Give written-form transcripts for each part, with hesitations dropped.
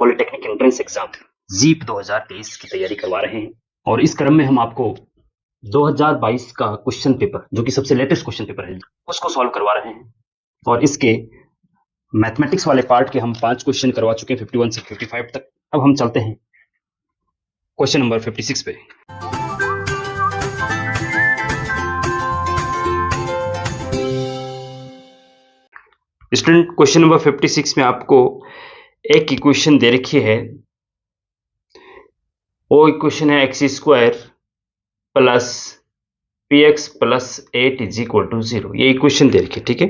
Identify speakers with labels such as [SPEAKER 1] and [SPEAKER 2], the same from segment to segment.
[SPEAKER 1] Polytechnic entrance exam jeep 2023 की तैयारी करवा रहे हैं और इस क्रम में हम आपको 2022 का क्वेश्चन पेपर जो कि सबसे लेटेस्ट क्वेश्चन पेपर है उसको सॉल्व करवा रहे हैं। और इसके मैथमेटिक्स वाले पार्ट के हम 5 क्वेश्चन करवा चुके हैं 51 से 55 तक। अब हम चलते हैं क्वेश्चन नंबर 56 पे। स्टूडेंट, क्वेश्चन नंबर 56 में आपको एक इक्वेशन दे रखी है। वो इक्वेशन है x² plus px plus 8 is equal to 0। ये इक्वेशन दे रखी है, ठीक है।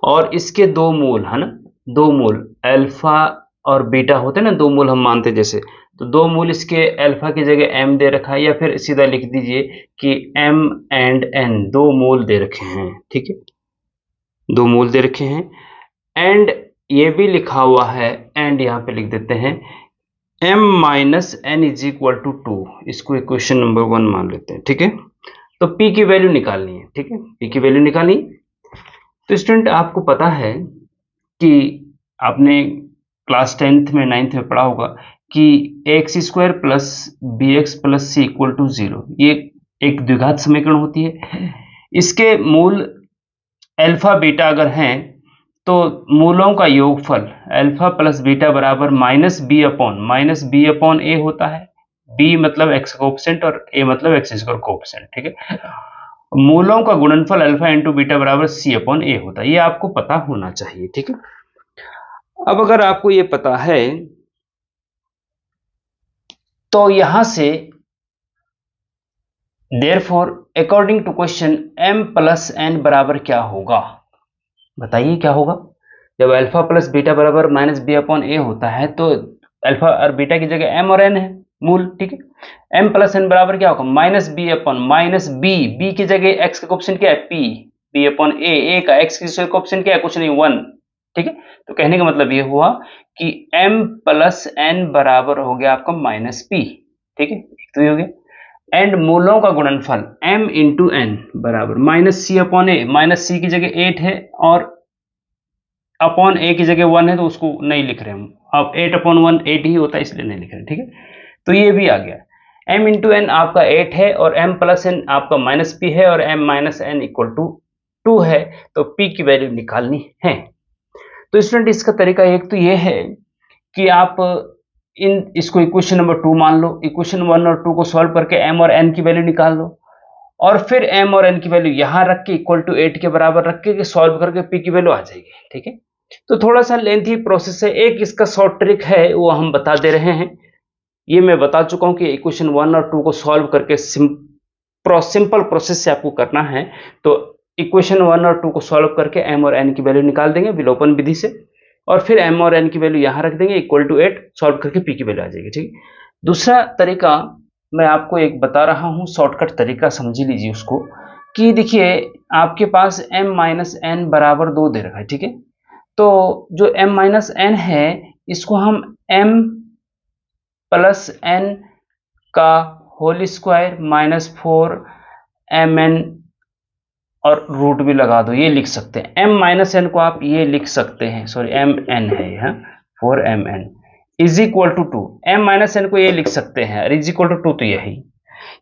[SPEAKER 1] और इसके दो मूल है ना, दो मूल अल्फा और बीटा होते हैं ना, दो मूल हम मानते हैं जैसे, तो दो मूल इसके अल्फा की जगह m दे रखा है, या फिर सीधा लिख दीजिए कि m एंड n दो मूल दे रखे हैं, ठीक है, दो मूल दे रखे हैं। एंड ये भी लिखा हुआ है, एंड यहां पे लिख देते हैं m minus n is equal to 2। इसको इक्वेशन नंबर 1 मान लेते हैं, ठीक है। तो p की वैल्यू निकालनी है, ठीक है, p की वैल्यू निकालनी। तो स्टूडेंट, आपको पता है कि आपने क्लास 10th में 9th में पढ़ा होगा कि x² plus bx plus c equal to 0 ये एक द्विघात समीकरण होती है। इसके मूल अल्फा बीटा अगर हैं तो मूलों का योगफल अल्फा प्लस बीटा बराबर माइनस बी अपॉन ए होता है। b मतलब x कोएफिशिएंट और a मतलब x स्क्वायर कोएफिशिएंट, ठीक है। मूलों का गुणनफल अल्फा इंटू बीटा बराबर c अपॉन ए होता है। ये आपको पता होना चाहिए, ठीक है। अब अगर आपको ये पता है तो यहां से therefore according to question m plus n बराबर क्या होगा, बताइए क्या होगा। जब अल्फा प्लस बीटा बराबर माइनस बी अपॉन ए होता है तो अल्फा और बीटा की जगह m और n है मूल, ठीक है। m प्लस n बराबर क्या होगा, minus B upon minus B की जगह x का कोएफिशिएंट क्या है, p, b अपॉन a का x की कोएफिशिएंट क्या है, कुछ नहीं 1, ठीक है। तो कहने का मतलब ये हुआ कि m प्लस n बराबर हो गया आपका माइनस p, ठीक है, तो ये हो गया। एंड मूलों का गुणनफल m इंटू n बराबर minus c upon a, minus c की जगह 8 है और अपॉन a की जगह 1 है तो उसको नहीं लिख रहे हम, अब 8 अपॉन 1 8 ही होता है इसलिए नहीं लिख रहे, ठीक है। तो ये भी आ गया। m इंटू n आपका 8 है और m प्लस n आपका माइनस p है और m minus n equal to 2 है, तो p की वैल्यू निकालनी है। तो स्टूडेंट, इसका तरीका एक तो ये है कि आप इसको इक्वेशन नंबर 2 मान लो, इक्वेशन 1 और 2 को सॉल्व करके m और n की वैल्यू निकाल लो और फिर m और n की वैल्यू यहां रख के इक्वल टू 8 के बराबर रख के सॉल्व करके p की वैल्यू आ जाएगी, ठीक है। तो थोड़ा सा लेंथी प्रोसेस है, एक इसका शॉर्ट ट्रिक है वो हम बता दे रहे हैं। ये मैं बता चुका हूं कि इक्वेशन 1 और 2 को सॉल्व करके सिंपल प्रोसेस से आपको करना है। तो इक्वेशन 1 और 2 को सॉल्व करके m और n की वैल्यू निकाल देंगे विलोपन विधि से, और फिर m और n की वैल्यू यहां रख देंगे इक्वल टू 8, सॉल्व करके p की वैल्यू आ जाएगी, ठीक। दूसरा तरीका मैं आपको एक बता रहा हूं, शॉर्टकट तरीका समझ लीजिए उसको, कि देखिए आपके पास m माइनस n बराबर 2 दे रखा है, ठीक है। तो जो m माइनस n है इसको हम m प्लस n का होल स्क्वायर माइनस 4mn और रूट भी लगा दो, ये लिख सकते हैं। m माइनस n को आप ये लिख सकते हैं, सॉरी mn है यहाँ 4mn is equal to 2। m minus n को ये लिख सकते हैं इज इक्वल टू 2, तो यही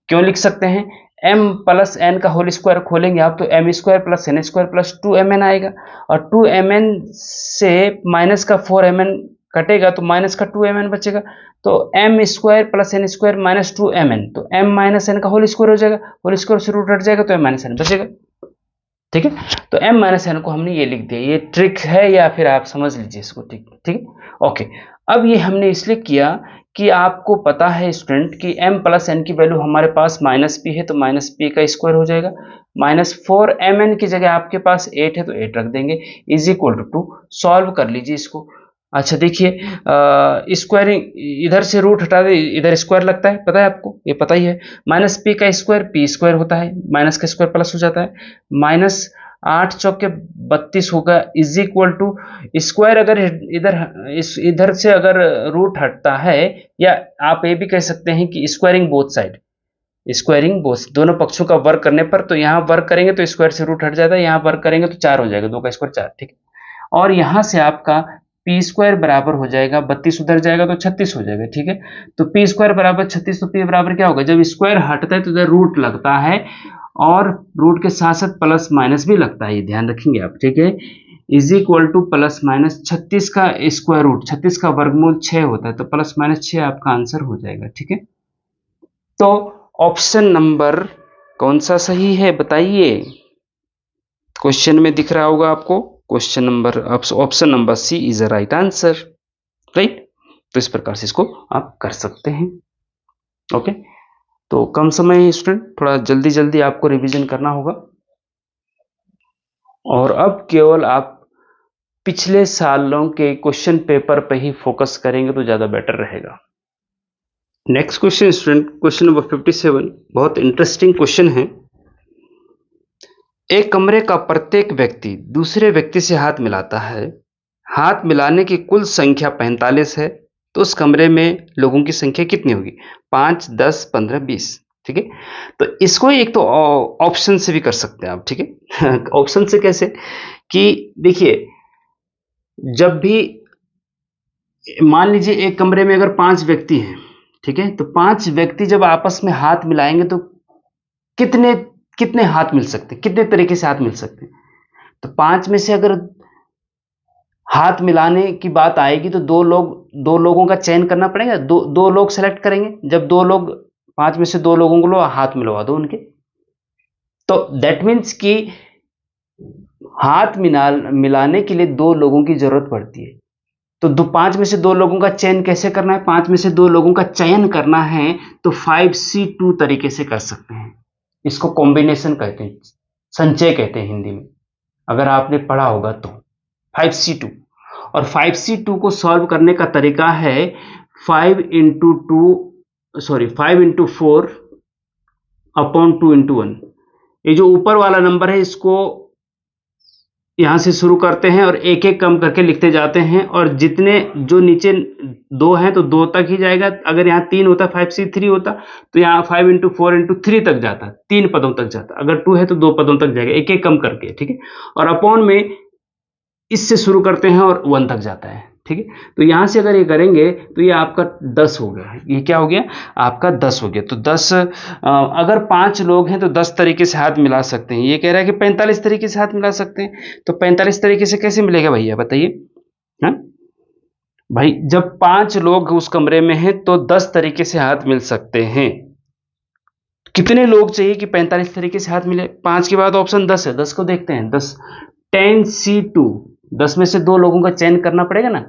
[SPEAKER 1] क्यों लिख सकते हैं, m प्लस n का होल स्क्वायर खोलेंगे आप तो m square plus n square plus 2mn आएगा, और 2mn से माइनस का 4mn कटेगा तो माइनस का 2mn बचेगा, तो m square plus n square minus 2mn, तो m माइनस n का होल स्क्वायर हो जाएगा, होल स्क्वायर से रूट हट जाएगा तो m माइनस n बचेगा, ठीक है। तो m माइनस n को हमने ये लिख दिया, ये ट्रिक है या फिर आप समझ लीजिए इसको, ठीक ठीक है, ओके। अब ये हमने इसलिए किया कि आपको पता है स्टूडेंट कि m प्लस n की वैल्यू हमारे पास माइनस p है तो माइनस p का स्क्वायर हो जाएगा, माइनस 4mn की जगह आपके पास 8 है तो 8 रख देंगे इज इक्वल टू 2, सॉल्व कर लीजिए इसको। अच्छा देखिए, स्क्वायरिंग इधर से रूट हटा दे, इधर स्क्वायर लगता है, पता है आपको, ये पता ही है। माइनस पी का स्क्वायर पी स्क्वायर होता है, माइनस का स्क्वायर प्लस हो जाता है, माइनस 8 चौके 32 होगा इज इक्वल टू स्क्वायर, अगर इधर से अगर रूट हटता है, या आप ये भी कह सकते हैं कि squaring both side, squaring both दोनों पक्षों का वर्क करने पर, तो यहाँ वर्क करेंगे तो स्क्वायर से रूट हट जाता है, यहाँ वर्क करेंगे तो 4 हो जाएगा, 2 का स्क्वायर 4, ठीक है। और यहाँ से आपका पी स्क्वायर बराबर हो जाएगा 32, उधर जाएगा तो 36 हो जाएगा, ठीक है। तो पी स्क्वायर बराबर 36, तो पी बराबर क्या होगा, जब स्क्वायर हटता है तो उधर रूट लगता है, और रूट के साथ साथ प्लस माइनस भी लगता है, ये ध्यान रखेंगे आप, ठीक है। Is equal two plus minus 36 का स्क्वायर रूट, 36 का वर्गमूल 6 होता है, तो प्लस माइनस 6 आपका आंसर हो जाएगा, ठीक है। तो ऑप्शन नंबर कौन सा सही है बताइए, क्वेश्चन में दिख रहा होगा आपको, option number C is a right answer, right. तो इस प्रकार से इसको आप कर सकते हैं, ओके। तो कम समय है स्टूडेंट, थोड़ा जल्दी जल्दी आपको रिवीजन करना होगा, और अब केवल आप पिछले सालों के क्वेश्चन पेपर पे ही फोकस करेंगे तो ज्यादा बेटर रहेगा। Next question student, question number 57, बहुत इंटरेस्टिंग क्वेश्चन है। एक कमरे का प्रत्येक व्यक्ति दूसरे व्यक्ति से हाथ मिलाता है, हाथ मिलाने की कुल संख्या 45 है, तो उस कमरे में लोगों की संख्या कितनी होगी, 5, 10, 15, 20, ठीक है। तो इसको एक तो ऑप्शन से भी कर सकते हैं आप, ठीक है। ऑप्शन से कैसे, कि देखिए, जब भी मान लीजिए एक कमरे में अगर 5 व्यक्ति हैं, ठीक है, तो 5 व्यक्ति जब आपस में हाथ मिलाएंगे तो कितने कितने हाथ मिल सकते हैं, कितने तरीके से हाथ मिल सकते हैं। तो 5 में से अगर हाथ मिलाने की बात आएगी तो दो लोगों का चयन करना पड़ेगा, दो लोग सेलेक्ट करेंगे, जब 2 लोग, 5 में से 2 लोगों को हाथ मिलवा दो उनके, तो दैट मीन्स कि हाथ मिलाने के लिए 2 लोगों की जरूरत पड़ती है। तो 5 में से 2 लोगों का चयन कैसे करना है, 5 में से 2 लोगों का चयन करना है तो 5C2 तरीके से कर सकते हैं। इसको कॉम्बिनेशन कहते हैं, संचय कहते हैं हिंदी में, अगर आपने पढ़ा होगा तो 5C2। और 5C2 को सॉल्व करने का तरीका है 5 इंटू 4 अपॉन 2 इंटू 1। ये जो ऊपर वाला नंबर है इसको यहां से शुरू करते हैं और एक एक कम करके लिखते जाते हैं, और जितने जो नीचे 2 हैं तो 2 तक ही जाएगा। अगर यहाँ 3 होता, 5C3 होता, तो यहाँ 5 इंटू 4 इंटू 3 तक जाता, 3 पदों तक जाता। अगर 2 है तो 2 पदों तक जाएगा, एक एक कम करके, ठीक है। और अपॉन में इससे शुरू करते हैं और 1 तक जाता है, ठीक है। तो यहां से अगर ये करेंगे तो ये आपका 10 हो गया, ये क्या हो गया आपका 10 हो गया। तो 10 अगर 5 लोग हैं तो 10 तरीके से हाथ मिला सकते हैं। ये कह रहा है कि 45 तरीके से हाथ मिला सकते हैं, तो 45 तरीके से कैसे मिलेगा भैया बताइए। हाँ भाई, जब 5 लोग उस कमरे में हैं तो 10 तरीके से हाथ मिल सकते हैं। कितने लोग चाहिए कि 45 तरीके से हाथ मिले, 5 के बाद ऑप्शन 10 है, 10 को देखते हैं। 10C2, 10 में से 2 लोगों का चयन करना पड़ेगा ना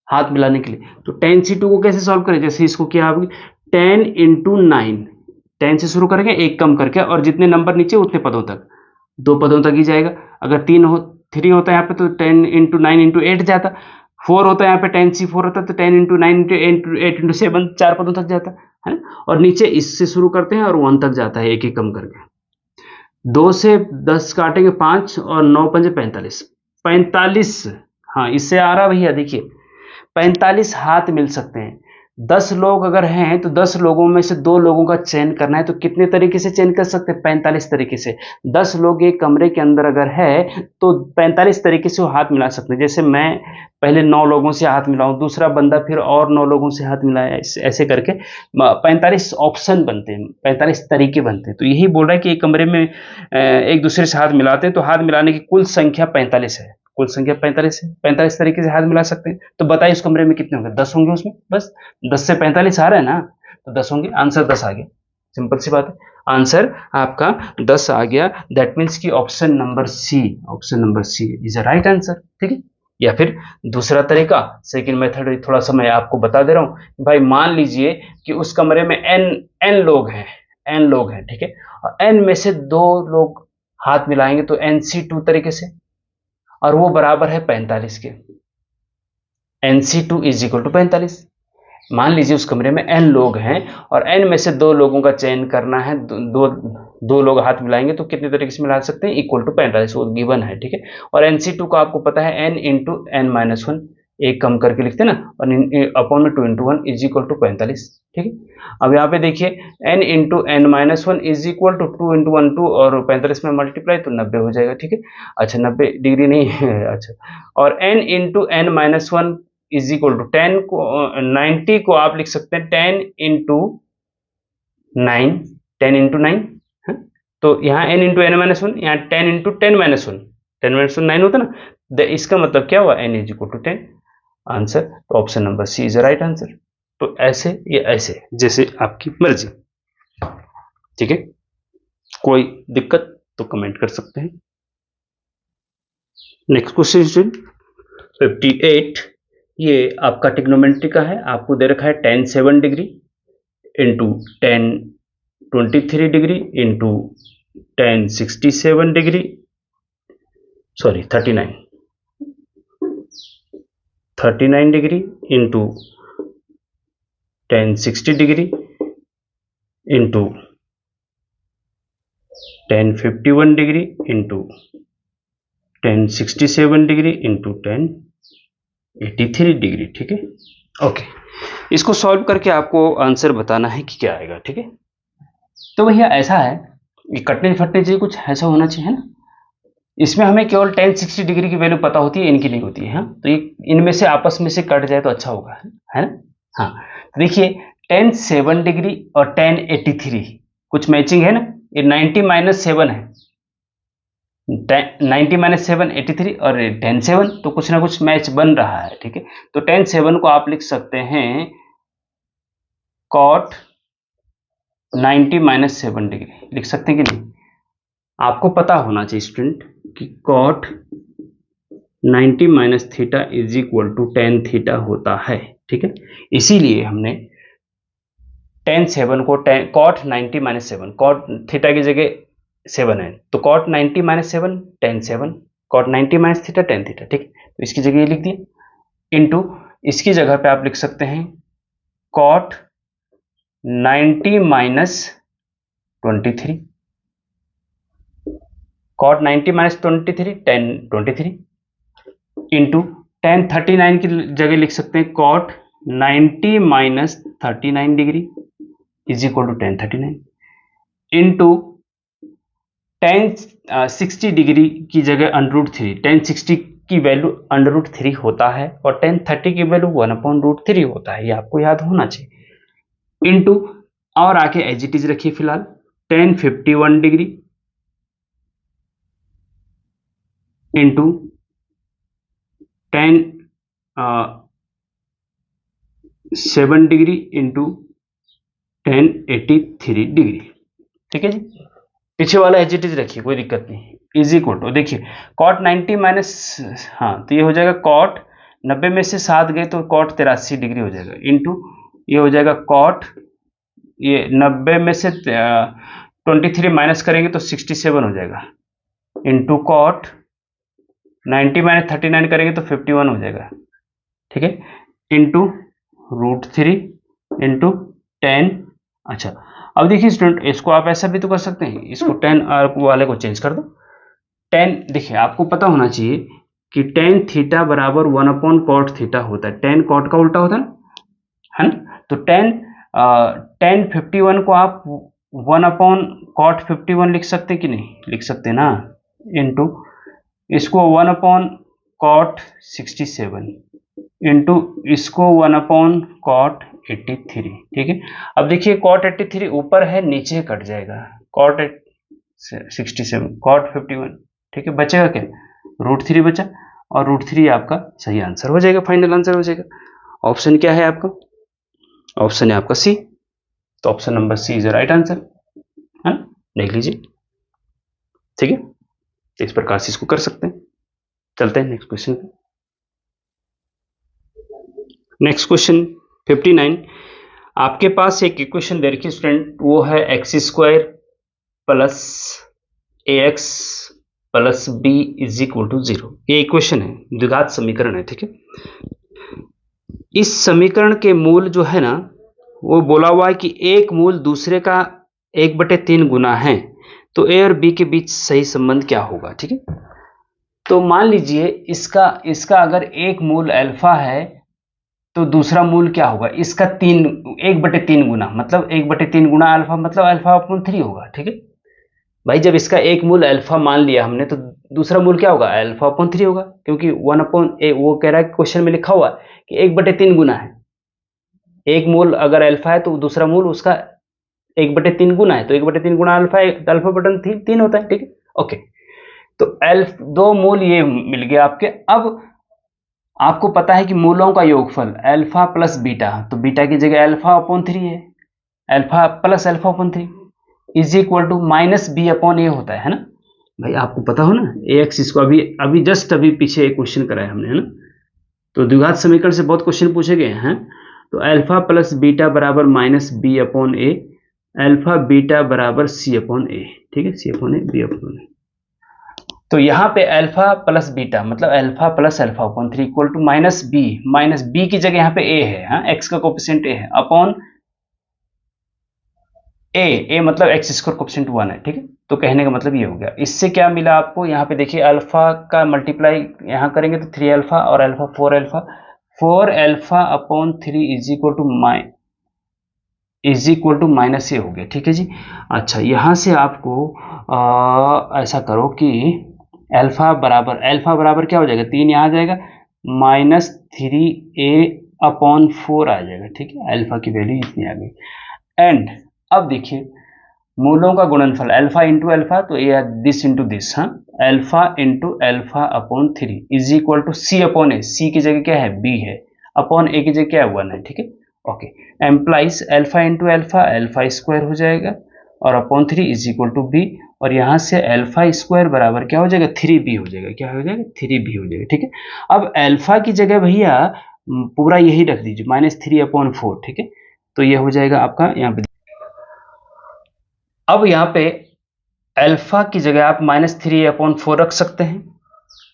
[SPEAKER 1] हाथ मिलाने के लिए। तो 10C2 को कैसे सॉल्व करें, जैसे इसको क्या होगी 10 इंटू 9, 10 से शुरू करेंगे, एक कम करके, और जितने नंबर नीचे उतने पदों तक, 2 पदों तक ही जाएगा। अगर 3 होता है यहाँ पे तो 10 इंटू 9 इंटू 8 जाता, 4 होता है यहाँ पे 10C4 होता तो 10 इंटू 9 इंटू 8 इंटू 7, 4 पदों तक जाता है ना। और नीचे इससे शुरू करते हैं और 1 तक जाता है, एक एक कम करके। 2 से 10 काटेंगे 5 और 9 पंजे 45, 45, हाँ इससे आ रहा भैया, देखिए 45 हाथ मिल सकते हैं। 10 लोग अगर हैं तो 10 लोगों में से 2 लोगों का चयन करना है, तो कितने तरीके से चयन कर सकते हैं, 45 तरीके से। 10 लोग एक कमरे के अंदर अगर है तो 45 तरीके से वो हाथ मिला सकते हैं। जैसे मैं पहले 9 लोगों से हाथ मिलाऊं, दूसरा बंदा फिर और 9 लोगों से हाथ मिलाया, ऐसे करके 45 ऑप्शन बनते हैं, 45 तरीके बनते हैं। तो यही बोल रहा है कि एक कमरे में एक दूसरे से हाथ मिलाते हैं तो हाथ मिलाने की कुल संख्या 45 है, कुल संख्या 45 है, 45 तरीके से हाथ मिला सकते हैं। तो बताइए उस कमरे में कितने होंगे, 10 होंगे उसमें, बस 10 से 45 आ रहा है ना, तो 10 होंगे, आंसर 10 आ गया, सिंपल सी बात है, आंसर आपका 10 आ गया। दैट मीन्स कि option number C is a right answer, ठीक है। या फिर दूसरा तरीका, सेकंड मेथड, थोड़ा सा मैं आपको बता दे रहा हूं भाई। मान लीजिए कि उस कमरे में n लोग हैं, ठीक है, और n में से 2 लोग हाथ मिलाएंगे तो NC2 तरीके से, और वो बराबर है 45 के। NC2 is equal to 45। मान लीजिए उस कमरे में n लोग हैं और n में से 2 लोगों का चयन करना है, दो लोग हाथ मिलाएंगे तो कितने तरीके से मिला सकते हैं, इक्वल टू 45, वो गिवन है, ठीक है। और NC2 का आपको पता है n इंटू n माइनस 1, एक कम करके लिखते हैं ना, और अपॉन में 2 इंटू 1 इज इक्वल टू 45, ठीक है। अब यहाँ पे देखिए n into N minus one is equal to 2 into 1 2 और 45 में मल्टीप्लाई तो 90 हो जाएगा, ठीक है। अच्छा 90 डिग्री नहीं है अच्छा, और n into N minus one is equal to 10 को 90 को आप लिख सकते हैं 10 इंटू 9, 10 इंटू 9, तो यहाँ n into N minus one, यहाँ 10 into 10 minus one, 10 minus one 9 होता ना, इसका मतलब क्या हुआ n is equal to 10, answer तो option number C is right answer. तो ऐसे या ऐसे जैसे आपकी मर्जी, ठीक है। कोई दिक्कत तो कमेंट कर सकते हैं। नेक्स्ट क्वेश्चन 58, ये आपका ट्रिग्नोमेट्री का है, आपको दे रखा है tan 7 degree into tan 23 degree into tan 67 degree, sorry 39 degree into tan 60 degree into tan 51 degree into tan 67 degree into tan 83 degree, ठीक है। ओके, इसको सॉल्व करके आपको आंसर बताना है कि क्या आएगा, ठीक है। तो भैया ऐसा है, ये कटने फटने चाहिए, कुछ ऐसा होना चाहिए ना, इसमें हमें केवल tan 60 डिग्री की वैल्यू पता होती है, इनकी नहीं होती है, हाँ? तो ये इनमें से आपस में से कट जाए तो अच्छा होगा, है ना। हाँ, तो देखिए tan 7 डिग्री और tan 83 कुछ मैचिंग है ना, ये 90 माइनस 7 है, 90 माइनस 7 83 और tan 7, तो कुछ ना कुछ मैच बन रहा है, ठीक है। तो tan 7 को आप लिख सकते हैं cot 90 माइनस 7 डिग्री, लिख सकते हैं कि नहीं। आपको पता होना चाहिए स्टूडेंट कि cot 90 minus theta is equal to tan theta होता है, ठीक है। इसीलिए हमने tan 7 को cot 90 माइनस 7, cot थीटा की जगह 7 है, तो cot 90 minus 7 tan 7, cot 90 minus theta tan theta, ठीक। तो इसकी जगह ये लिख दिए इंटू, इसकी जगह पे आप लिख सकते हैं cot 90 minus 23, cot 90 minus 23 tan 23 into tan 39 की जगह लिख सकते हैं cot 90 minus 39 degree is equal to tan 39 into tan 60 degree की जगह √3, tan 60 की वैल्यू √3 होता है और tan 30 की वैल्यू 1/√3 होता है, ये आपको याद होना चाहिए। इंटू और आके एज इट इज रखिए फिलहाल tan 51 degree into tan 7 degree into tan 83 degree, ठीक है जी। पीछे वाला एज इट इज रखिए, कोई दिक्कत नहीं, इज इक्वल टू देखिए cot 90 माइनस, हाँ तो ये हो जाएगा cot 90 में से 7 गए तो cot 83 डिग्री हो जाएगा, इंटू ये हो जाएगा cot, ये 90 में से 23 माइनस करेंगे तो 67 हो जाएगा, इंटू cot 90 माइनस 39 करेंगे तो 51 हो जाएगा, ठीक है, इंटू √3 इंटू 10। अच्छा अब देखिए स्टूडेंट, इसको आप ऐसा भी तो कर सकते हैं, इसको 10 वाले को चेंज कर दो, 10 देखिए आपको पता होना चाहिए कि tan थीटा बराबर 1/cot थीटा होता है, tan cot का उल्टा होता है ना। तो tan 51 को आप 1/cot 51 लिख सकते हैं कि नहीं, लिख सकते हैं ना, इंटू इसको 1/cot 67 इंटू इसको 1/cot 83, ठीक है। अब देखिए cot 83 ऊपर है, नीचे कट जाएगा, cot 67 cot 51, ठीक है, बचेगा क्या, √3 बचा, और √3 आपका सही आंसर हो जाएगा, फाइनल आंसर हो जाएगा। ऑप्शन क्या है आपका, ऑप्शन है आपका सी, तो option number C is right answer, है ना, देख लीजिए, ठीक है। तो इस प्रकार से इसको कर सकते हैं। चलते हैं नेक्स्ट क्वेश्चन पे। नेक्स्ट क्वेश्चन 59, आपके पास एक इक्वेशन दे रखी स्टूडेंट, वो है x² plus ax plus b is equal to 0। ये इक्वेशन है, द्विघात समीकरण है, ठीक है। इस समीकरण के मूल जो है ना, वो बोला हुआ है कि एक मूल दूसरे का 1/3 गुना है, तो a और b के बीच सही संबंध क्या होगा, ठीक है। तो मान लीजिए इसका इसका अगर एक मूल अल्फा है तो दूसरा मूल क्या होगा, इसका 1/3 गुना, मतलब 1/3 गुना अल्फा, मतलब अल्फा अपॉन 3 होगा। ठीक है भाई, जब इसका एक मूल अल्फा मान लिया हमने तो दूसरा मूल क्या होगा, अल्फा अपॉन 3 होगा, क्योंकि 1/a, वो कह रहा है क्वेश्चन में लिखा हुआ है कि 1/3 गुना है। एक मूल अगर अल्फा है तो दूसरा मूल उसका 1/3 गुना है, तो 1/3 गुना अल्फा, अल्फा बटन 3 होता है। ठीक है, ओके। तो दो मूल ये मिल गया आपके। अब आपको पता है कि मूलों का योगफल अल्फा प्लस बीटा, तो बीटा की जगह अल्फा अपॉन 3 है, alpha plus alpha upon 3 is equal to minus B upon A होता है ना भाई, आपको पता हो ना ए एक्स, इसको अभी अभी जस्ट अभी पीछे एक क्वेश्चन कराया हमने, है ना। तो द्विघात समीकरण से बहुत क्वेश्चन पूछे गए हैं। तो अल्फा प्लस बीटा बराबर minus B upon A, alpha beta बराबर सी अपॉन ए। ठीक है, C upon A, B upon A. तो यहाँ पे अल्फा प्लस बीटा मतलब alpha plus alpha upon 3 equal to minus B की जगह यहाँ पे ए है, हाँ, एक्स का कोफिशिएंट ए है, अपॉन ए मतलब एक्स स्क्वायर कोफिशिएंट 1 है। ठीक है, तो कहने का मतलब ये हो गया। इससे क्या मिला आपको, यहाँ पे देखिए अल्फा का मल्टीप्लाई यहाँ करेंगे तो 3 अल्फा और alpha 4 alpha upon 3 is equal to minus A हो गया। ठीक है जी। अच्छा, यहाँ से आपको ऐसा करो कि अल्फा बराबर क्या हो जाएगा, 3 यहाँ आ जाएगा, -3a अपॉन 4 आ जाएगा। ठीक है, अल्फा की वैल्यू इतनी आ गई। एंड अब देखिए मूलों का गुणनफल अल्फा इंटू अल्फा, तो ये दिस इंटू दिस, हाँ, alpha into alpha upon 3 is equal to C upon A, C की जगह क्या है, बी है, अपॉन ए की जगह क्या है, 1 है। ठीक है, okay. Implies alpha into alpha, alpha square हो जाएगा, और upon 3 is equal to B, और यहाँ से अल्फा स्क्वायर बराबर क्या हो जाएगा, 3b हो जाएगा। क्या हो जाएगा, 3b हो जाएगा। ठीक है, अब अल्फा की जगह भैया पूरा यही रख दीजिए, -3 अपॉन 4। ठीक है, तो ये हो जाएगा आपका यहाँ पे। अब यहाँ पे अल्फा की जगह आप -3a अपॉन 4 रख सकते हैं,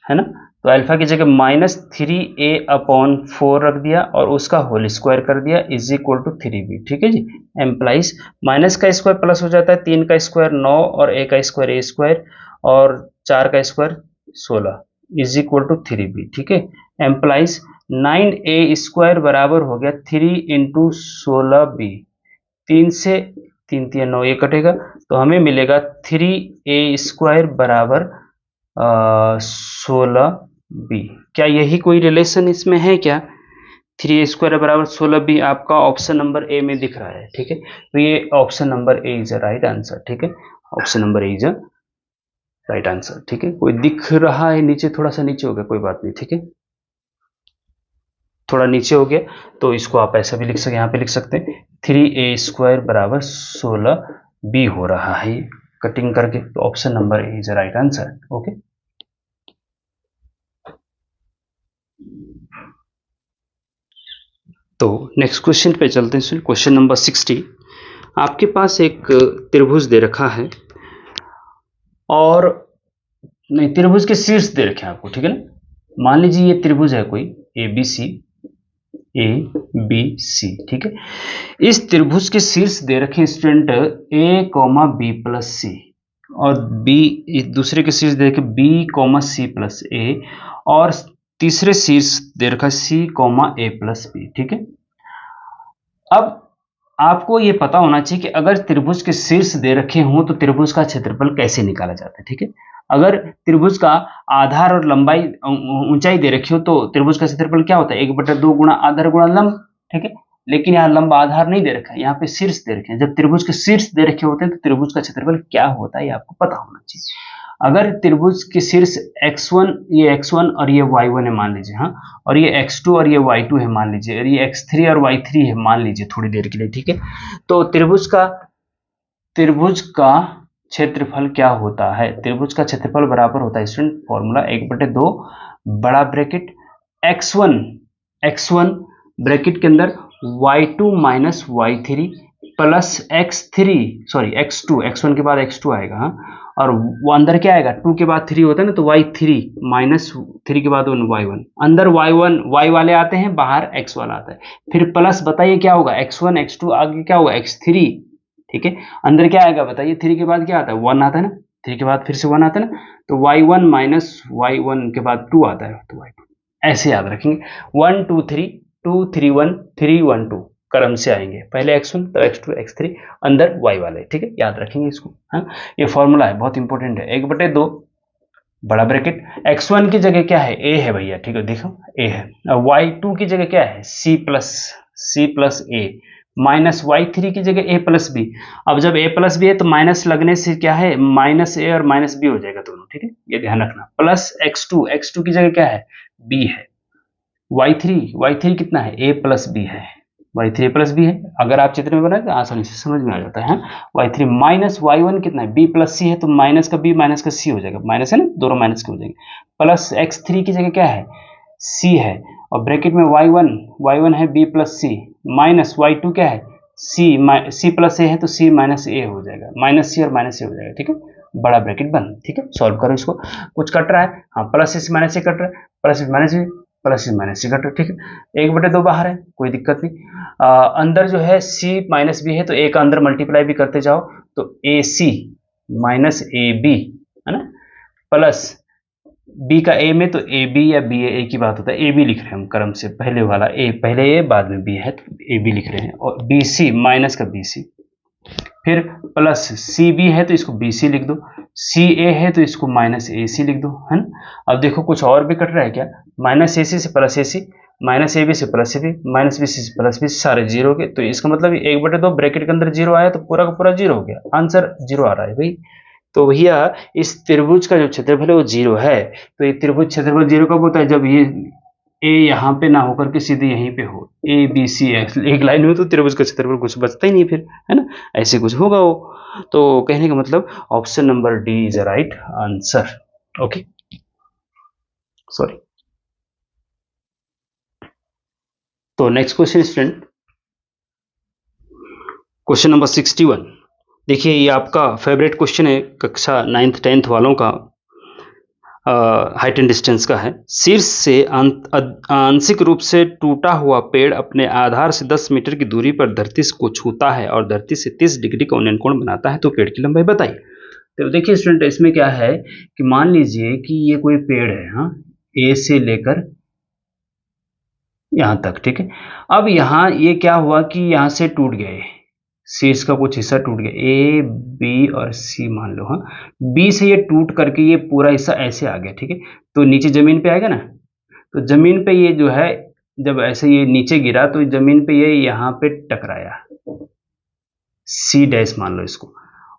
[SPEAKER 1] है ना। तो अल्फा की जगह -3a अपॉन 4 रख दिया और उसका होल स्क्वायर कर दिया इज इक्वल टू 3b। ठीक है जी। एम्प्लाइज माइनस का स्क्वायर प्लस हो जाता है, 3 का स्क्वायर 9 और a का स्क्वायर a स्क्वायर और 4 का square 16 is equal to 3b। ठीक है, एम्प्लाइज 9a स्क्वायर बराबर हो गया 3 इंटू 16b, 3 से 3 3 9, ये कटेगा तो हमें मिलेगा 3a स्क्वायर बराबर 16b। क्या यही कोई रिलेशन इसमें है क्या, 3a स्क्वायर बराबर 16b आपका ऑप्शन नंबर ए में दिख रहा है। ठीक है, तो ये option number A is a right answer. ठीक है, option number A is a right answer. ठीक है, कोई दिख रहा है नीचे, थोड़ा सा नीचे हो गया, कोई बात नहीं। ठीक है, थोड़ा नीचे हो गया तो इसको आप ऐसा भी लिख सकते, यहाँ पे लिख सकते हैं 3a स्क्वायर बराबर 16b हो रहा है कटिंग करके, तो option number A is right answer. Okay, तो नेक्स्ट क्वेश्चन पे चलते हैं। क्वेश्चन नंबर 60, आपके पास एक त्रिभुज दे रखा है और नहीं, त्रिभुज के शीर्ष दे रखे हैं आपको। ठीक है ना, मान लीजिए ये त्रिभुज है कोई ABC। ठीक है, इस त्रिभुज के शीर्ष दे रखे स्टूडेंट a, b प्लस सी, और बी दूसरे के शीर्ष दे रखे b, c प्लस a, और तीसरे शीर्ष दे रखा c, a प्लस b। ठीक है, अब आपको ये पता होना चाहिए कि अगर त्रिभुज के शीर्ष दे रखे हों तो त्रिभुज का क्षेत्रफल कैसे निकाला जाता है। ठीक है, अगर त्रिभुज का आधार और लंबाई ऊंचाई दे रखी हो तो त्रिभुज का क्षेत्रफल क्या होता है, 1/2 गुणा आधार गुणा लंब। ठीक है, लेकिन यहाँ लंब आधार नहीं दे रखा है, यहाँ पे शीर्ष दे रखे हैं। जब त्रिभुज के शीर्ष दे रखे होते हैं तो त्रिभुज का क्षेत्रफल क्या होता है ये आपको पता होना चाहिए। अगर त्रिभुज के शीर्ष x1, ये x1 और ये y1 है मान लीजिए, हाँ, और ये x2 और ये y2 है मान लीजिए, और ये x3 और y3 है मान लीजिए थोड़ी देर के लिए। ठीक है, तो त्रिभुज का क्षेत्रफल क्या होता है, त्रिभुज का क्षेत्रफल बराबर होता है स्टूडेंट, फॉर्मूला 1/2 बड़ा ब्रैकेट x1 ब्रैकेट के अंदर y2 minus y3 plus x1 के बाद x2 आएगा, हाँ, और वो अंदर क्या आएगा, 2 के बाद 3 होता है ना, तो y3 माइनस 3 के बाद y1, अंदर y वाले आते हैं, बाहर x वाला आता है, फिर प्लस बताइए क्या होगा, x1 x2 आगे क्या होगा x3। ठीक है, अंदर क्या आएगा बताइए, 3 के बाद क्या आता है, 1 आता है ना, 3 के बाद फिर से 1 आता है ना, तो y1 माइनस y1 के बाद 2 आता है, तो y2 ऐसे याद रखेंगे। 1 2 3 2 3 1 3 1 2 क्रम से आएंगे, पहले x1 तो x2 x3 अंदर y वाले, ठीक है, याद रखेंगे इसको। हाँ, ये फॉर्मूला है, बहुत इंपॉर्टेंट है। 1/2 बड़ा ब्रैकेट, x1 की जगह क्या है, a है भैया, ठीक है, देखो a है। अब y2 की जगह क्या है, c plus a, minus y3 की जगह a प्लस b। अब जब a प्लस बी है तो माइनस लगने से क्या है, माइनस a और माइनस b हो जाएगा दोनों, ठीक है, ये ध्यान रखना। प्लस x2 की जगह क्या है, b है। y3 कितना है, a प्लस b है, y3 प्लस बी है। अगर आप चित्र में बनाए तो आसानी से समझ में आ जाता है। y3 माइनस y1 कितना है, b प्लस c है, तो माइनस का b माइनस का c हो जाएगा, माइनस है ना, दोनों माइनस के हो जाएंगे। प्लस x3 की जगह क्या है, c है, और ब्रैकेट में y1 है b plus c, minus y2 क्या है, c प्लस a है, तो c माइनस a हो जाएगा, माइनस c और माइनस a हो जाएगा, ठीक है, बड़ा ब्रैकेट बंद। ठीक है, सॉल्व करो इसको। कुछ कट रहा है, हाँ, प्लस से माइनस से कट रहा है, प्लस से माइनस से, प्लस से माइनस से कट रहा है, ठीक है। 1/2 बाहर है, कोई दिक्कत नहीं। अंदर जो है c माइनस बी है, तो a का अंदर मल्टीप्लाई भी करते जाओ, तो ac माइनस ए बी, है ना, प्लस b का a में, तो ए बी या बी ए की बात होता है, ए बी लिख रहे हैं हम क्रम से, पहले वाला a पहले a बाद में b है, तो ए बी लिख रहे हैं, और बी सी माइनस का बी सी, फिर प्लस सी बी है तो इसको बी सी लिख दो, सी ए है तो इसको माइनस ए सी लिख दो, है ना। अब देखो कुछ और भी कट रहा है क्या, माइनस ए सी से plus A C, minus A B से plus A B, minus B C से प्लस बी, सारे जीरो के, तो इसका मतलब 1/2 ब्रैकेट के अंदर जीरो आया तो पूरा का पूरा जीरो हो गया, आंसर जीरो आ रहा है भाई। तो भैया इस त्रिभुज का जो क्षेत्रफल है वो जीरो है। तो ये त्रिभुज क्षेत्रफल जीरो कब होता है, जब ये ए यहाँ पे ना होकर के सीधे यहीं पे हो, ए बी सी एक लाइन में, तो त्रिभुज का क्षेत्रफल कुछ बचता ही नहीं फिर, है ना, ऐसे कुछ होगा वो। तो कहने का मतलब option number D is a right answer. Okay, sorry. तो next question student, question number 61। देखिए ये आपका फेवरेट क्वेश्चन है कक्षा 9th 10th वालों का, हाइट एंड डिस्टेंस का है। शीर्ष से आंशिक रूप से टूटा हुआ पेड़ अपने आधार से 10 मीटर की दूरी पर धरती को छूता है और धरती से 30 डिग्री का उन्नयन कोण बनाता है, तो पेड़ की लंबाई बताइए। तो देखिए स्टूडेंट, इसमें क्या है कि मान लीजिए कि ये कोई पेड़ है, हाँ, ए से लेकर यहां तक, ठीक है। अब यहाँ ये क्या हुआ कि यहाँ से टूट गए, शीर्ष का कुछ हिस्सा टूट गया, ए बी और सी मान लो, हाँ, बी से ये टूट करके ये पूरा हिस्सा ऐसे आ गया, ठीक है, तो नीचे जमीन पे आएगा ना, तो जमीन पे ये जो है, जब ऐसे ये नीचे गिरा तो जमीन पे ये यहाँ पे टकराया, सी डैश मान लो इसको,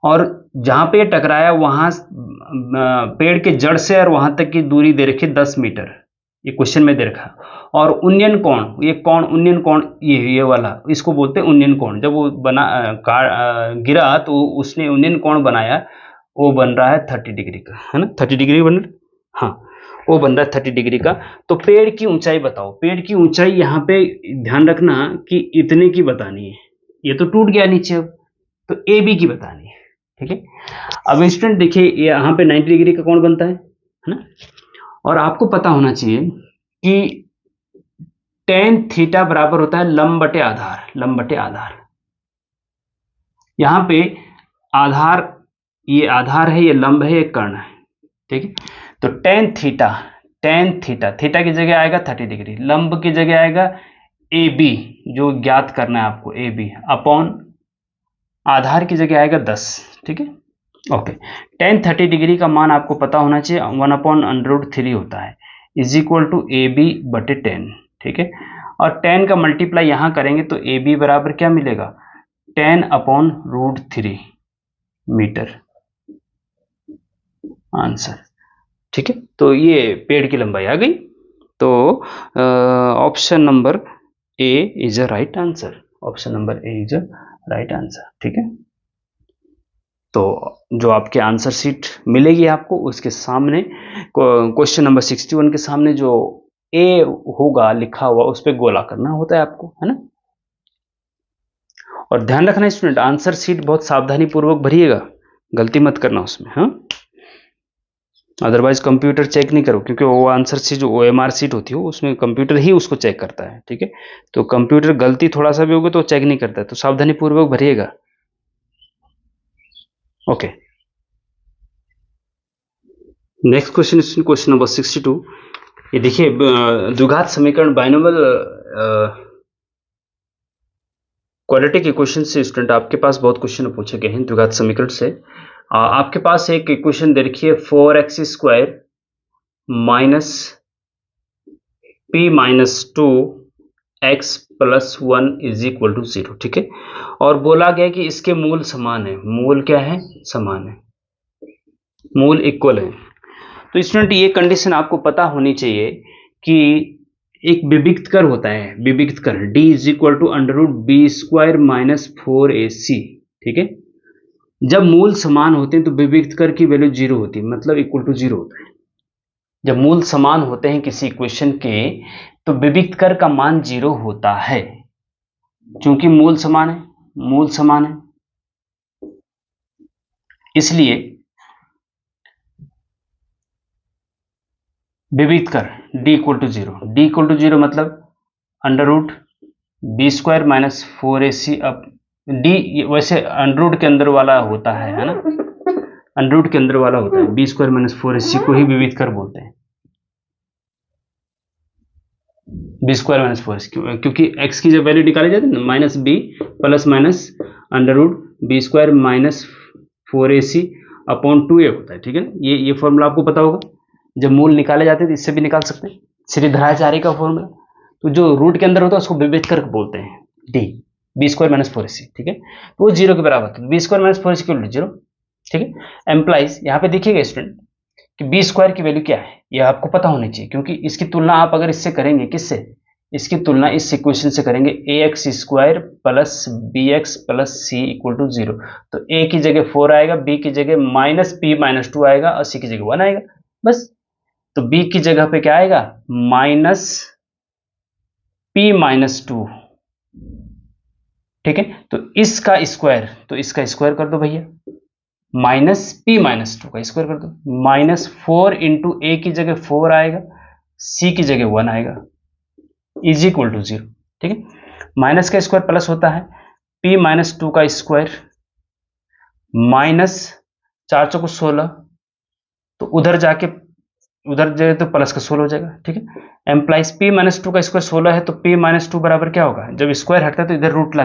[SPEAKER 1] और जहां पे ये टकराया वहां पेड़ के जड़ से और वहां तक की दूरी दे रखी 10 मीटर, ये क्वेश्चन में दे रखा। और उन्नयन कोण, ये कोण उन्नयन कोण, ये वाला इसको बोलते हैं उन्नयन कोण। जब वो गिरा तो उसने उन्नयन कोण बनाया, वो बन रहा है 30 डिग्री का, है ना, 30 डिग्री बन रहा है, हाँ, वो बन रहा है 30 डिग्री का। तो पेड़ की ऊंचाई बताओ, पेड़ की ऊंचाई यहाँ पे ध्यान रखना कि इतने की बतानी है, ये तो टूट गया नीचे, अब तो ए बी की बतानी है, ठीक है। अब स्टूडेंट देखिए यहाँ पे 90 डिग्री का कोण बनता है ना, और आपको पता होना चाहिए कि tan थीटा बराबर होता है लंब बटे आधार, लंब बटे आधार। यहां पे आधार, ये आधार है, ये लंब है, ये कर्ण है, ठीक है। तो tan थीटा, थीटा की जगह आएगा 30 डिग्री, लंब की जगह आएगा ए बी, जो ज्ञात करना है आपको, ए बी अपॉन आधार की जगह आएगा 10, ठीक है। ओके, tan 30 डिग्री का मान आपको पता होना चाहिए, 1/√3 होता है, is equal to A B बटे 10, ठीक है। और tan का मल्टीप्लाई यहां करेंगे तो ए बी बराबर क्या मिलेगा, 10/√3 मीटर, आंसर, ठीक है। तो ये पेड़ की लंबाई आ गई। तो option number A is a right answer, option number A is a right answer, ठीक है। तो जो आपके आंसर शीट मिलेगी आपको, उसके सामने क्वेश्चन नंबर 61 के सामने जो ए होगा लिखा हुआ, उस पर गोला करना होता है आपको, है ना। और ध्यान रखना स्टूडेंट, आंसर शीट बहुत सावधानी पूर्वक भरिएगा, गलती मत करना उसमें, हाँ, अदरवाइज कंप्यूटर चेक नहीं करो, क्योंकि वो आंसर शीट जो OMR शीट होती है उसमें कंप्यूटर ही उसको चेक करता है, ठीक है। तो कंप्यूटर गलती थोड़ा सा भी होगा तो चेक नहीं करता है, तो सावधानी पूर्वक भरिएगा। Okay. Next question is question number 62। ये देखिए द्विघात समीकरण बाइनोमियल क्वाड्रेटिक इक्वेशन से स्टूडेंट आपके पास बहुत क्वेश्चन पूछे गए हैं द्विघात समीकरण से। आपके पास एक इक्वेशन दे रखी है 4x square minus p minus 2x plus 1 is equal to 0, ठीक है। और बोला गया कि इसके मूल समान है। मूल क्या है? समान है, मूल इक्वल है। तो स्टूडेंट ये कंडीशन आपको पता होनी चाहिए कि एक विविक्त कर होता है, विविक्त कर d is equal to under root B square minus 4ac, ठीक है। जब मूल समान होते हैं तो विविक्त कर की वैल्यू 0 होती है, मतलब इक्वल टू 0 होता है। जब मूल समान होते हैं किसी इक्वेशन के तो विविक्त कर का मान 0 होता है, क्योंकि मूल समान है, मूल समान है। इसलिए विविक्त कर d equal to 0, d equal to 0 मतलब under root B square minus 4ac। अब d वैसे अंडर रूट के अंदर वाला होता है ना, अंडर रूट के अंदर वाला होता है। बी स्क्वायर माइनस 4ac को ही विविक्त कर बोलते हैं, बी स्क्वायर माइनस 4ac, क्योंकि x की जब वैल्यू निकाली जाती है ना, minus B plus minus under root B square minus 4ac upon 2a होता है, ठीक है। ये फॉर्मूला आपको पता होगा। जब मूल निकाले जाते हैं तो इससे भी निकाल सकते हैं, श्रीधराचार्य का फॉर्मूला। तो जो रूट के अंदर होता है उसको विविक्त कर बोलते हैं, D B square minus 4ac, ठीक है। तो वो 0 के बराबर होता है, B square minus 4ac equal to 0, ठीक है। एम्प्लाइज यहाँ पे देखिएगा स्टूडेंट कि बी स्क्वायर की वैल्यू क्या है, ये आपको पता होनी चाहिए, क्योंकि इसकी तुलना आप अगर इससे करेंगे, किससे? इसकी तुलना इस इक्वेशन से करेंगे, ax square plus bx plus c equal to 0। तो a की जगह 4 आएगा, b की जगह माइनस p माइनस 2 आएगा और c की जगह 1 आएगा, बस। तो b की जगह पे क्या आएगा? माइनस p माइनस 2, ठीक है। तो इसका स्क्वायर कर दो भैया, माइनस p माइनस 2 का स्क्वायर कर दो, माइनस 4 इंटू ए की जगह 4 आएगा, c की जगह 1 आएगा, इज इक्वल टू 0, ठीक है। माइनस का स्क्वायर प्लस होता है, p माइनस 2 का स्क्वायर माइनस 4 चौको 16, तो उधर जाके तो प्लस का 16 हो जाएगा, ठीक है। एम्प्लाइज p माइनस 2 का स्क्वायर 16 है, तो p माइनस 2 बराबर क्या होगा? जब स्क्वायर हटता है तो इधर रूट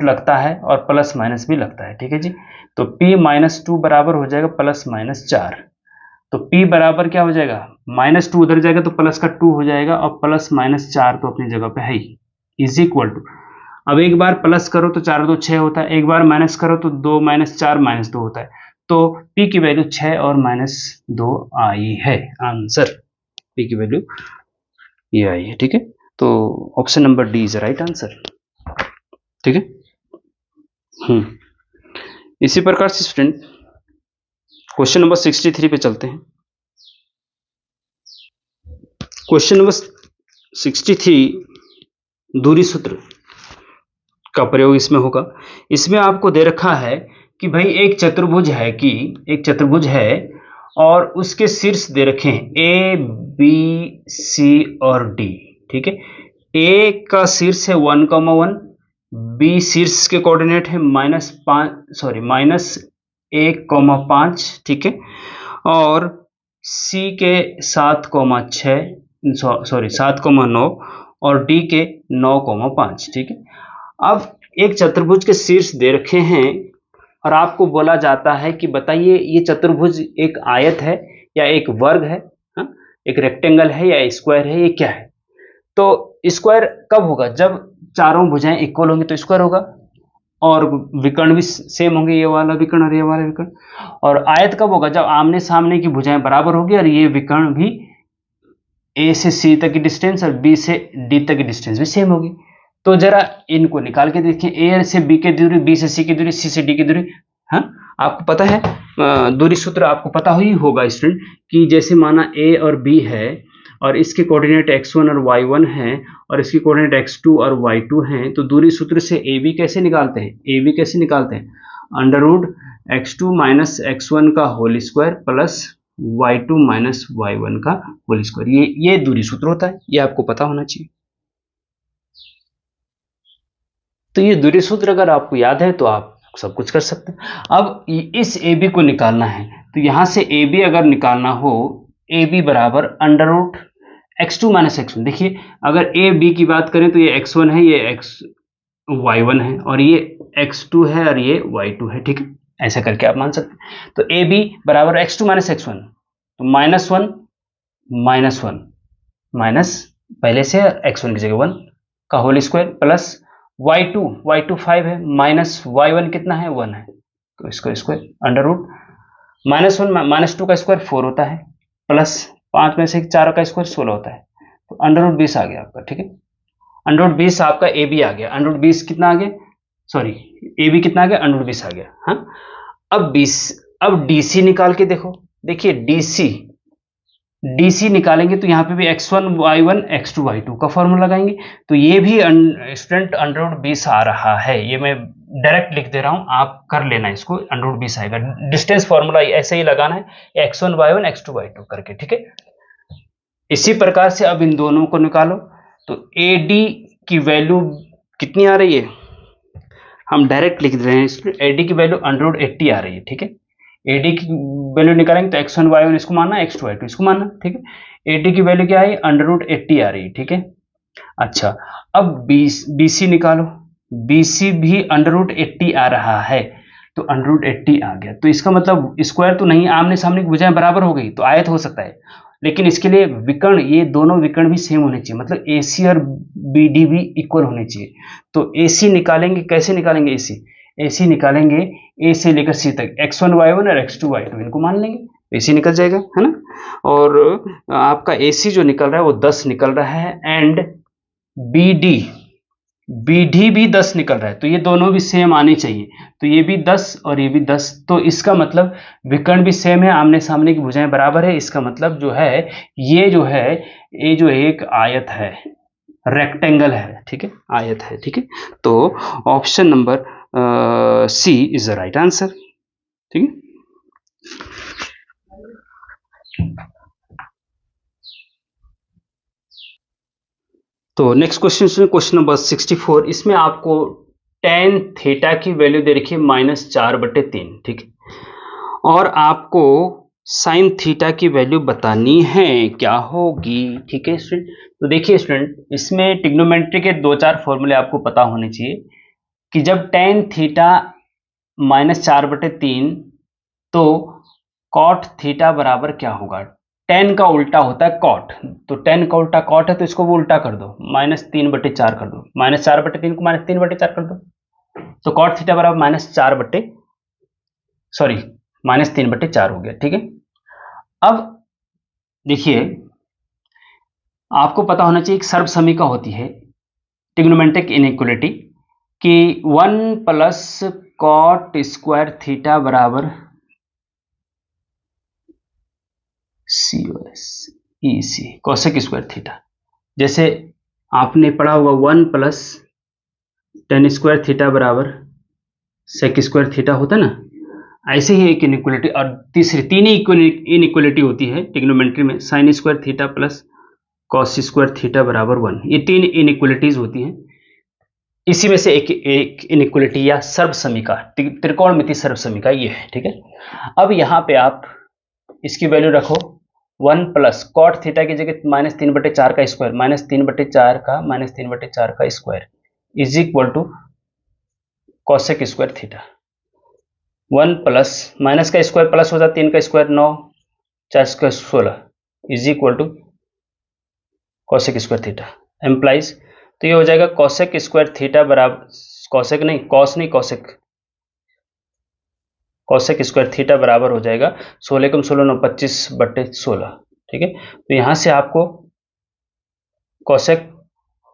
[SPEAKER 1] लगता है और प्लस माइनस भी लगता है, ठीक है जी। तो p माइनस 2 बराबर हो जाएगा प्लस माइनस 4। तो p बराबर क्या हो जाएगा? माइनस 2 उधर जाएगा तो प्लस का 2 हो जाएगा और प्लस माइनस 4 तो अपनी जगह पे है ही, इज इक्वल टू। अब एक बार प्लस करो तो 4 2 6 होता है, एक बार माइनस करो तो 2 माइनस 4 माइनस 2 होता है। तो p की वैल्यू 6 और माइनस 2 आई है, आंसर p की वैल्यू ये आई है, ठीक है। तो option number D is right answer, ठीक है। इसी प्रकार से स्टूडेंट क्वेश्चन नंबर 63 पे चलते हैं। क्वेश्चन नंबर 63 दूरी सूत्र का प्रयोग इसमें होगा। इसमें आपको दे रखा है कि भाई एक चतुर्भुज है और उसके शीर्ष दे रखे हैं ए बी सी और डी, ठीक है। ए का शीर्ष है 1,1, बी शीर्ष के कोऑर्डिनेट है माइनस 1,5, ठीक है। और सी के 7,9 और डी के 9,5, ठीक है। अब एक चतुर्भुज के शीर्ष दे रखे हैं और आपको बोला जाता है कि बताइए ये चतुर्भुज एक आयत है या एक वर्ग है, हा? एक रेक्टेंगल है या स्क्वायर है, ये क्या है? तो स्क्वायर कब होगा? जब चारों भुजाएं इक्वल होंगी तो स्क्वायर होगा, और विकर्ण भी सेम होंगे, ये वाला विकर्ण और ये वाला विकर्ण। और आयत कब होगा? जब आमने सामने की भुजाएं बराबर होगी और ये विकर्ण भी ए से सी तक की डिस्टेंस और बी से डी तक की डिस्टेंस भी सेम होगी। तो जरा इनको निकाल के देखें, ए से बी की दूरी, बी से सी की दूरी, सी से डी की दूरी। हाँ, आपको पता है दूरी सूत्र आपको पता ही होगा स्टूडेंट कि जैसे माना ए और बी है और इसके कोऑर्डिनेट x1 और y1 हैं और इसके कोऑर्डिनेट x2 और y2 हैं, तो दूरी सूत्र से ab कैसे निकालते हैं? Under root x2 minus x1 का whole square plus y2 minus y1 का होल स्क्वायर, ये दूरी सूत्र होता है, ये आपको पता होना चाहिए। तो ये दूरी सूत्र अगर आपको याद है तो आप सब कुछ कर सकते हैं। अब इस ए बी को निकालना है, तो यहां से ए बी अगर निकालना हो, ए बी बराबर under root x2 minus x1। देखिए अगर ए बी की बात करें तो ये x1 है, ये y1 है, और ये x2 है और ये y2 है, ठीक है, ऐसा करके आप मान सकते हैं। तो ए बी बराबर x2 माइनस x1, तो -1 -1 माइनस पहले से x1 की जगह 1 का होल स्क्वायर प्लस y2 5 है, माइनस y1 कितना है 1 है, तो इसको स्क्वायर अंडर रूट -1 -2 का स्क्वायर 4 होता है, प्लस 5 में से 4 का स्क्वायर 16 होता है, तो अंडर रूट 20 आ गया आपका, ठीक है। अंडर रूट 20 आपका ए बी आ गया। अंडर रूट 20 कितना आ गया, सॉरी ए बी कितना आ गया, अंडर रूट 20 आ गया। हाँ, अब डीसी निकाल के देखो। देखिए डीसी निकालेंगे तो यहाँ पे भी x1 y1 x2 y2 का फॉर्मूला लगाएंगे, तो ये भी स्टूडेंट अंडर रूट 20 आ रहा है। ये मैं डायरेक्ट लिख दे रहा हूं, आप कर लेना इसको, अंडर रूट 20 आएगा। डिस्टेंस फॉर्मूला ऐसे ही लगाना है, x1 y1 x2 y2 करके, ठीक है। इसी प्रकार से अब इन दोनों को निकालो, तो AD की वैल्यू कितनी आ रही है, हम डायरेक्ट लिख दे रहे हैं, AD की वैल्यू अंडर रूट 80 आ रही है, ठीक है। AD की वैल्यू निकालेंगे तो x1 y1 इसको मानना, x2 y2 इसको मानना, ठीक है। AD की वैल्यू क्या है, अंडर रूट 80 आ रही है, ठीक है। अच्छा, अब BC निकालो, BC भी अंडर रूट 80 आ रहा है, तो अंडर रूट 80 आ गया, तो इसका मतलब स्क्वायर तो नहीं, आमने सामने की भुजाएं बराबर हो गई तो आयत हो सकता है, लेकिन इसके लिए विकर्ण, ये दोनों विकर्ण भी सेम होने चाहिए, मतलब AC और BD भी इक्वल होने चाहिए। तो AC निकालेंगे, कैसे निकालेंगे AC निकालेंगे A से लेकर C तक, x1 y1 और x2 y2 इनको मान लेंगे, AC निकल जाएगा, है ना। और आपका AC जो निकल रहा है वो 10 निकल रहा है, एंड BD भी 10 निकल रहा है, तो ये दोनों भी सेम आने चाहिए, तो ये भी 10 और ये भी 10, तो इसका मतलब विकर्ण भी सेम है, आमने सामने की भुजाएं बराबर है, इसका मतलब जो है ये जो एक आयत है, रेक्टेंगल है, ठीक है, आयत है, ठीक है। तो option number C is the right answer, ठीक है। तो नेक्स्ट क्वेश्चन नंबर 64, इसमें आपको tan थीटा की वैल्यू दे रखी है -4/3, ठीक है, और आपको साइन थीटा की वैल्यू बतानी है, क्या होगी, ठीक है स्टूडेंट। तो देखिए स्टूडेंट, इसमें ट्रिग्नोमेट्री के 2-4 फॉर्मूले आपको पता होने चाहिए, कि जब tan थीटा -4/3, तो कॉट थीटा बराबर क्या होगा, tan का उल्टा होता है कॉट, तो tan का उल्टा कॉट है, तो इसको वो उल्टा कर दो, -3/4 कर दो, -4/3 को -3/4 कर दो, तो कॉट थीटा बराबर -3/4 हो गया, ठीक है। अब देखिए, आपको पता होना चाहिए एक सर्वसमीका होती है ट्रिग्नोमेट्रिक इनइक्वालिटी, कि 1 प्लस कॉट स्क्वायर थीटा बराबर कोसेक स्क्वायर थीटा। जैसे आपने पढ़ा होगा 1 प्लस टेन स्क्वायर थीटा बराबर सेक स्क्वायर थीटा होता है ना, ऐसे ही एक इनइक्वालिटी, और तीसरी 3 ही इनइक्वालिटी होती है ट्रिग्नोमेट्री में, sine square theta plus cos square theta बराबर 1, ये 3 इनइक्वालिटीज होती हैं। इसी में से एक इनइक्वालिटी या सर्वसमीका, त्रिकोणमिति सर्वसमीका ये है, ठीक है। अब यहाँ पे आप इसकी वैल्यू रखो, 1 प्लस कॉट थीटा की जगह -3/4 का स्क्वायर, -3/4 का square is equal to cosec square theta. 1 plus minus का स्क्वायर प्लस हो जाता, 3 का square 9, 4 square 16 is equal to cosec square theta implies, तो ये हो जाएगा कॉसेक स्क्वायर थीटा बराबर, कॉसेक स्क्वायर थीटा बराबर हो जाएगा 16 कम 16 9 25/16, ठीक है। तो यहां से आपको कॉसेक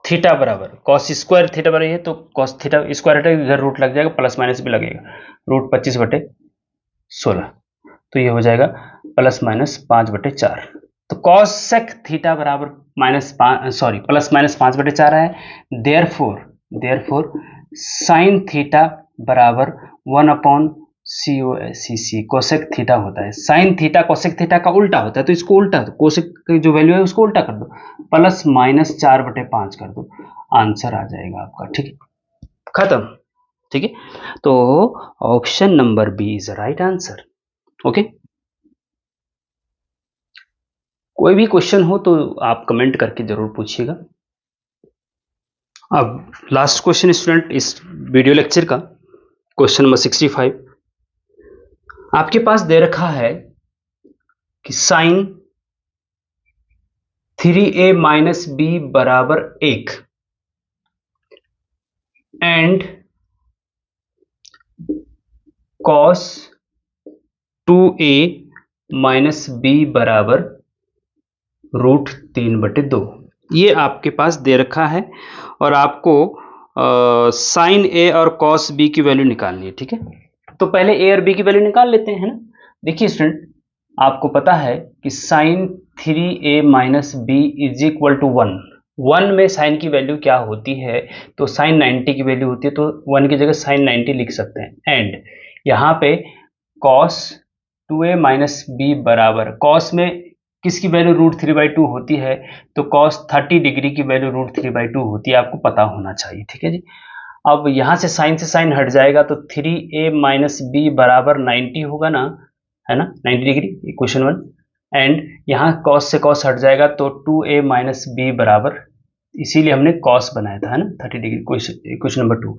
[SPEAKER 1] थीटा बराबर कॉस स्क्वायर थीटा बराबर है, तो कॉस थीटा स्क्वायर हटेगा, इधर रूट लग जाएगा, प्लस माइनस भी लगेगा, रूट 25/16, तो ये हो जाएगा +-5/4, तो कॉसेक थीटा बराबर +-5/4 है, देयरफॉर साइन थीटा बराबर 1/COSEC, कोसेक थीटा होता है, साइन थीटा कोसेक थीटा का उल्टा होता है, तो इसको उल्टा, कोसेक की जो वैल्यू है उसको उल्टा कर दो, +-4/5 कर दो, आंसर आ जाएगा आपका, ठीक है, खत्म, ठीक है, तो option number B is right answer. Okay, कोई भी क्वेश्चन हो तो आप कमेंट करके जरूर पूछिएगा। अब लास्ट क्वेश्चन स्टूडेंट इस वीडियो लेक्चर का, क्वेश्चन नंबर 65। आपके पास दे रखा है कि साइन 3a माइनस बी बराबर 1 and cos 2a minus B बराबर √3/2, ये आपके पास दे रखा है और आपको साइन ए और कॉस बी की वैल्यू निकालनी है। ठीक है, तो पहले ए और बी की वैल्यू निकाल लेते हैं ना। देखिए स्टूडेंट, आपको पता है कि sine 3a minus B is equal to 1। 1 में साइन की वैल्यू क्या होती है, तो साइन 90 की वैल्यू होती है, तो 1 की जगह साइन 90 लिख सकते हैं। एंड यहाँ पे कॉस 2a माइनस बी बराबर, कॉस में किसकी वैल्यू √3/2 होती है, तो कॉस 30 डिग्री की वैल्यू √3/2 होती है, आपको पता होना चाहिए। ठीक है जी, अब यहाँ से साइन हट जाएगा तो 3a माइनस बी बराबर 90 होगा ना, है ना, 90 डिग्री, इक्वेशन 1। एंड यहाँ कॉस से कॉस हट जाएगा तो 2a माइनस बी बराबर, इसीलिए हमने कॉस बनाया था, है ना, 30 डिग्री, इक्वेशन नंबर 2।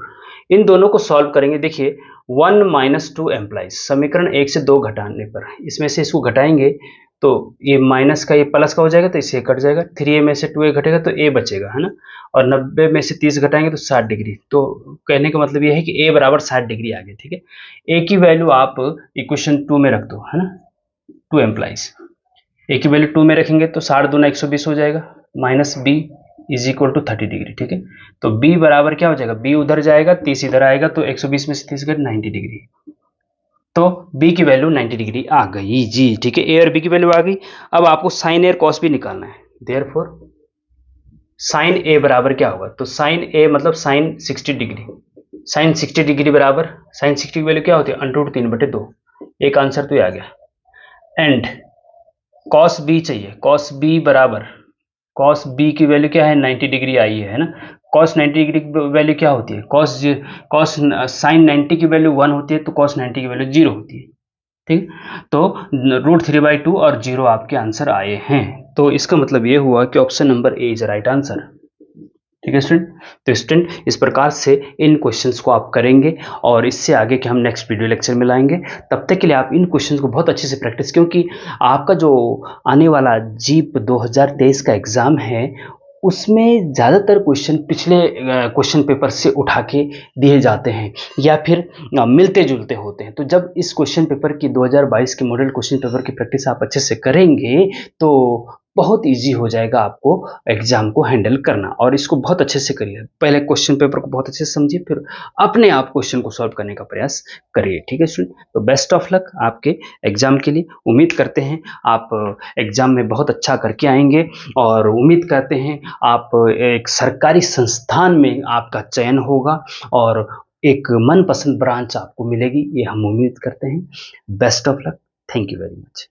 [SPEAKER 1] इन दोनों को सॉल्व करेंगे। देखिए 1 माइनस 2 एम्प्लाइज, समीकरण 1 से 2 घटाने पर इसमें से इसको घटाएंगे तो ये माइनस का ये प्लस का हो जाएगा, तो इससे कट जाएगा। 3a में से 2a घटेगा तो a बचेगा, है ना, और 90 में से 30 घटाएंगे तो 60 डिग्री। तो कहने का मतलब ये है कि a बराबर 60 डिग्री आ गया। ठीक है, a की वैल्यू आप इक्वेशन 2 में रख दो, है ना, 2 एम्प्लाइज, a की वैल्यू 2 में रखेंगे तो 60 दूना 120 हो जाएगा, minus b is equal to 30 degree. ठीक है, तो b बराबर क्या हो जाएगा, b उधर जाएगा, 30 इधर आएगा, तो 120 में से 30 गए 90 डिग्री, तो b की वैल्यू 90 डिग्री आ गई जी। ठीक है, a और b की वैल्यू आ गई। अब आपको साइन ए और कॉस भी निकालना है। देयरफॉर साइन a बराबर क्या होगा, तो साइन a मतलब साइन 60 डिग्री, साइन 60 डिग्री बराबर, साइन 60 की वैल्यू क्या होती है, √3/2, एक आंसर तो ये आ गया। एंड कॉस b चाहिए, कॉस b बराबर, कॉस b की वैल्यू क्या है, 90 डिग्री आई है ना, कॉस 90 डिग्री की वैल्यू क्या होती है, कॉस साइन 90 की वैल्यू 1 होती है, तो कॉस 90 की वैल्यू 0 होती है। ठीक, तो √3/2 और 0 आपके आंसर आए हैं। तो इसका मतलब ये हुआ कि option number A is right answer. ठीक है स्टूडेंट, तो स्टूडेंट इस प्रकार से इन क्वेश्चंस को आप करेंगे और इससे आगे के हम नेक्स्ट वीडियो लेक्चर में लाएंगे। तब तक के लिए आप इन क्वेश्चंस को बहुत अच्छे से प्रैक्टिस, क्योंकि आपका जो आने वाला जीप 2023 का एग्ज़ाम है उसमें ज़्यादातर क्वेश्चन पिछले क्वेश्चन पेपर से उठा के दिए जाते हैं या फिर मिलते जुलते होते हैं। तो जब इस क्वेश्चन पेपर की 2022 के मॉडल क्वेश्चन पेपर की प्रैक्टिस आप अच्छे से करेंगे तो बहुत इजी हो जाएगा आपको एग्जाम को हैंडल करना। और इसको बहुत अच्छे से करिए, पहले क्वेश्चन पेपर को बहुत अच्छे से समझिए, फिर अपने आप क्वेश्चन को सॉल्व करने का प्रयास करिए। ठीक है स्टूडेंट, तो बेस्ट ऑफ लक आपके एग्जाम के लिए। उम्मीद करते हैं आप एग्जाम में बहुत अच्छा करके आएंगे और उम्मीद करते हैं आप एक सरकारी संस्थान में आपका चयन होगा और एक मनपसंद ब्रांच आपको मिलेगी, ये हम उम्मीद करते हैं। Best of luck, thank you very much.